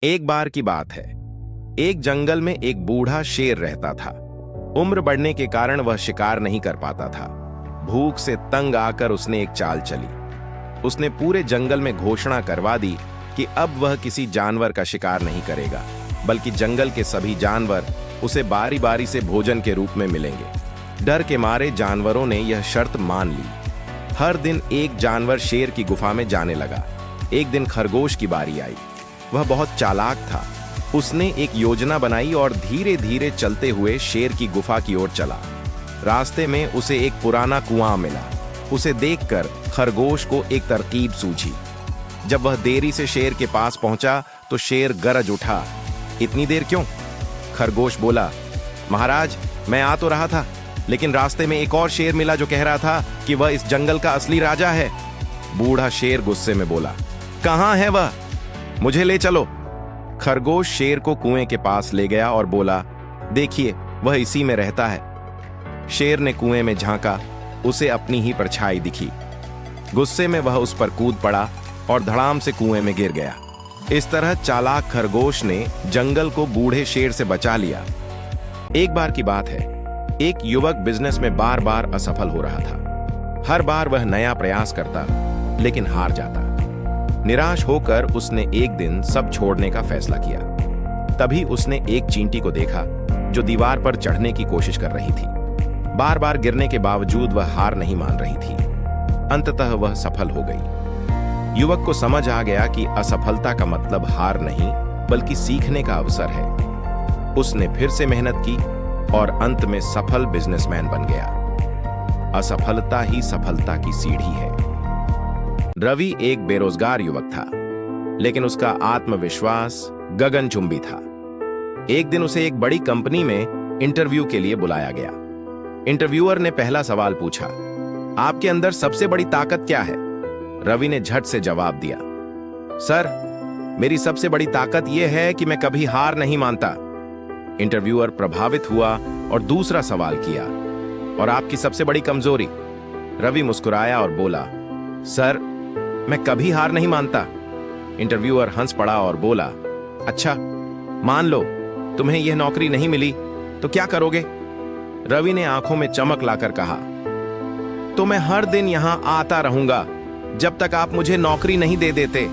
एक बार की बात है। एक जंगल में एक बूढ़ा शेर रहता था। उम्र बढ़ने के कारण वह शिकार नहीं कर पाता था। भूख से तंग आकर उसने एक चाल चली। उसने पूरे जंगल में घोषणा करवा दी कि अब वह किसी जानवर का शिकार नहीं करेगा, बल्कि जंगल के सभी जानवर उसे बारी बारी से भोजन के रूप में मिलेंगे। डर के मारे जानवरों ने यह शर्त मान ली। हर दिन एक जानवर शेर की गुफा में जाने लगा। एक दिन खरगोश की बारी आई। वह बहुत चालाक था। उसने एक योजना बनाई और धीरे धीरे चलते हुए शेर की गुफा की ओर चला। रास्ते में उसे एक पुराना कुआं मिला। उसे देखकर खरगोश को एक तरकीब सूझी। जब वह देरी से शेर के पास पहुंचा तो शेर गरज उठा। इतनी देर क्यों? खरगोश बोला, महाराज, मैं आ तो रहा था, लेकिन रास्ते में एक और शेर मिला जो कह रहा था कि वह इस जंगल का असली राजा है। बूढ़ा शेर गुस्से में बोला, कहां है वह? मुझे ले चलो। खरगोश शेर को कुएं के पास ले गया और बोला, देखिए, वह इसी में रहता है। शेर ने कुएं में झांका। उसे अपनी ही परछाई दिखी। गुस्से में वह उस पर कूद पड़ा और धड़ाम से कुएं में गिर गया। इस तरह चालाक खरगोश ने जंगल को बूढ़े शेर से बचा लिया। एक बार की बात है। एक युवक बिजनेस में बार बार असफल हो रहा था। हर बार वह नया प्रयास करता, लेकिन हार जाता। निराश होकर उसने एक दिन सब छोड़ने का फैसला किया। तभी उसने एक चींटी को देखा जो दीवार पर चढ़ने की कोशिश कर रही थी। बार बार गिरने के बावजूद वह हार नहीं मान रही थी। अंततः वह सफल हो गई। युवक को समझ आ गया कि असफलता का मतलब हार नहीं, बल्कि सीखने का अवसर है। उसने फिर से मेहनत की और अंत में सफल बिजनेसमैन बन गया। असफलता ही सफलता की सीढ़ी है। रवि एक बेरोजगार युवक था, लेकिन उसका आत्मविश्वास गगनचुंबी था। एक दिन उसे एक बड़ी कंपनी में इंटरव्यू के लिए बुलाया गया। इंटरव्यूअर ने पहला सवाल पूछा, आपके अंदर सबसे बड़ी ताकत क्या है? रवि ने झट से जवाब दिया, सर, मेरी सबसे बड़ी ताकत यह है कि मैं कभी हार नहीं मानता। इंटरव्यूअर प्रभावित हुआ और दूसरा सवाल किया, और आपकी सबसे बड़ी कमजोरी? रवि मुस्कुराया और बोला, सर, मैं कभी हार नहीं मानता। इंटरव्यूअर हंस पड़ा और बोला, अच्छा, मान लो तुम्हें यह नौकरी नहीं मिली तो क्या करोगे? रवि ने आंखों में चमक लाकर कहा, तो मैं हर दिन यहां आता रहूंगा जब तक आप मुझे नौकरी नहीं दे देते।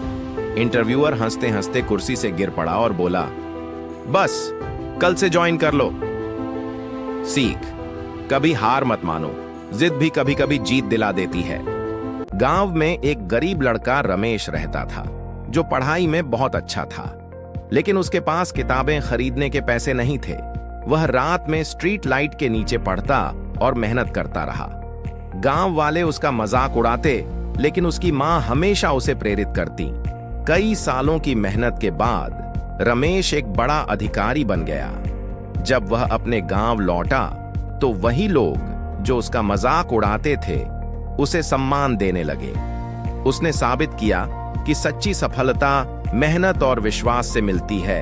इंटरव्यूअर हंसते हंसते कुर्सी से गिर पड़ा और बोला, बस कल से ज्वाइन कर लो। सीख, कभी हार मत मानो। जिद भी कभी कभी जीत दिला देती है। गांव में एक गरीब लड़का रमेश रहता था, जो पढ़ाई में बहुत अच्छा था, लेकिन उसके पास किताबें खरीदने के पैसे नहीं थे। वह रात में स्ट्रीट लाइट के नीचे पढ़ता और मेहनत करता रहा। गांव वाले उसका मजाक उड़ाते, लेकिन उसकी मां हमेशा उसे प्रेरित करती। कई सालों की मेहनत के बाद रमेश एक बड़ा अधिकारी बन गया। जब वह अपने गांव लौटा तो वही लोग जो उसका मजाक उड़ाते थे उसे सम्मान देने लगे। उसने साबित किया कि सच्ची सफलता मेहनत और विश्वास से मिलती है।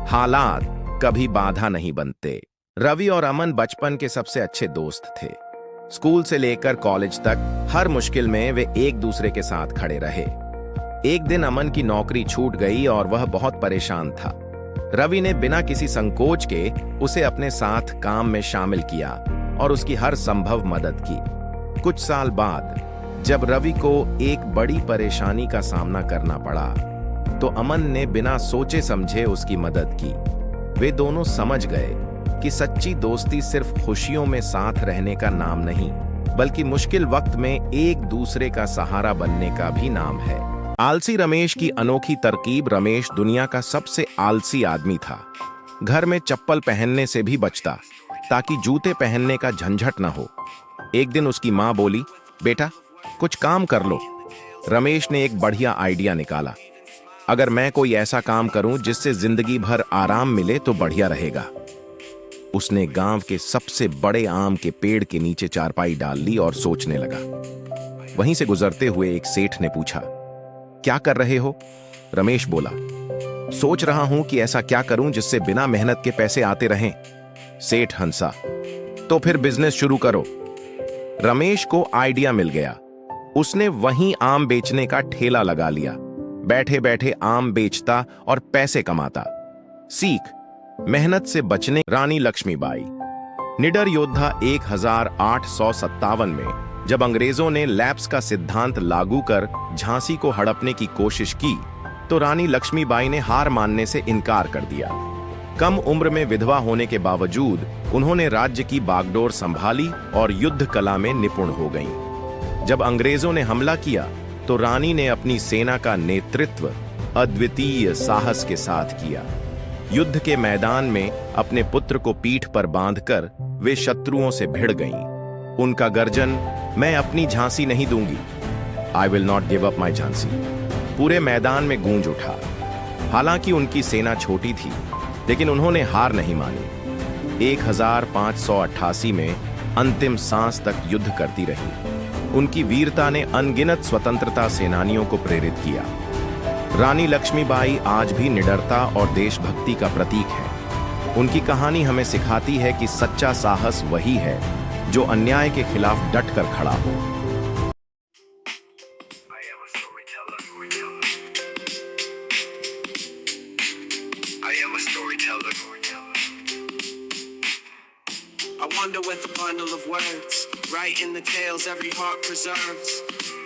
हालात कभी बाधा नहीं बनते। रवि और अमन बचपन के सबसे अच्छे दोस्त थे। स्कूल से लेकर कॉलेज तक हर मुश्किल में वे एक दूसरे के साथ खड़े रहे। एक दिन अमन की नौकरी छूट गई और वह बहुत परेशान था। रवि ने बिना किसी संकोच के उसे अपने साथ काम में शामिल किया और उसकी हर संभव मदद की। कुछ साल बाद जब रवि को एक बड़ी परेशानी का सामना करना पड़ा, तो अमन ने बिना सोचे समझे उसकी मदद की। वे दोनों समझ गए कि सच्ची दोस्ती सिर्फ खुशियों में साथ रहने का नाम नहीं, बल्कि मुश्किल वक्त में एक दूसरे का सहारा बनने का भी नाम है। आलसी रमेश की अनोखी तरकीब। रमेश दुनिया का सबसे आलसी आदमी था। घर में चप्पल पहनने से भी बचता, ताकि जूते पहनने का झंझट न हो। एक दिन उसकी मां बोली, बेटा, कुछ काम कर लो। रमेश ने एक बढ़िया आइडिया निकाला, अगर मैं कोई ऐसा काम करूं जिससे जिंदगी भर आराम मिले तो बढ़िया रहेगा। उसने गांव के सबसे बड़े आम के पेड़ के नीचे चारपाई डाल ली और सोचने लगा। वहीं से गुजरते हुए एक सेठ ने पूछा, क्या कर रहे हो? रमेश बोला, सोच रहा हूं कि ऐसा क्या करूं जिससे बिना मेहनत के पैसे आते रहें। सेठ हंसा, तो फिर बिजनेस शुरू करो। रमेश को आइडिया मिल गया। उसने वहीं आम बेचने का ठेला लगा लिया। बैठे बैठे आम बेचता और पैसे कमाता। सीख, मेहनत से बचने। रानी लक्ष्मीबाई, निडर योद्धा। 1857 में जब अंग्रेजों ने लैप्स का सिद्धांत लागू कर झांसी को हड़पने की कोशिश की तो रानी लक्ष्मीबाई ने हार मानने से इनकार कर दिया। कम उम्र में विधवा होने के बावजूद उन्होंने राज्य की बागडोर संभाली और युद्ध कला में निपुण हो गईं। जब अंग्रेजों ने हमला किया तो रानी ने अपनी सेना का नेतृत्व अद्वितीय साहस के साथ किया। युद्ध के मैदान में अपने पुत्र को पीठ पर बांधकर वे शत्रुओं से भिड़ गईं। उनका गर्जन, मैं अपनी झांसी नहीं दूंगी, I will not give up my Jhansi, पूरे मैदान में गूंज उठा। हालांकि उनकी सेना छोटी थी, लेकिन उन्होंने हार नहीं मानी। 1588 में अंतिम सांस तक युद्ध करती रही। उनकी वीरता ने अनगिनत स्वतंत्रता सेनानियों को प्रेरित किया। रानी लक्ष्मीबाई आज भी निडरता और देशभक्ति का प्रतीक है। उनकी कहानी हमें सिखाती है कि सच्चा साहस वही है जो अन्याय के खिलाफ डटकर खड़ा हो। I wander with a bundle of words, writing the tales every heart preserves,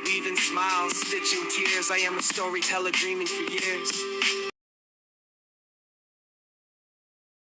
weaving smiles, stitching tears. I am a storyteller dreaming for years.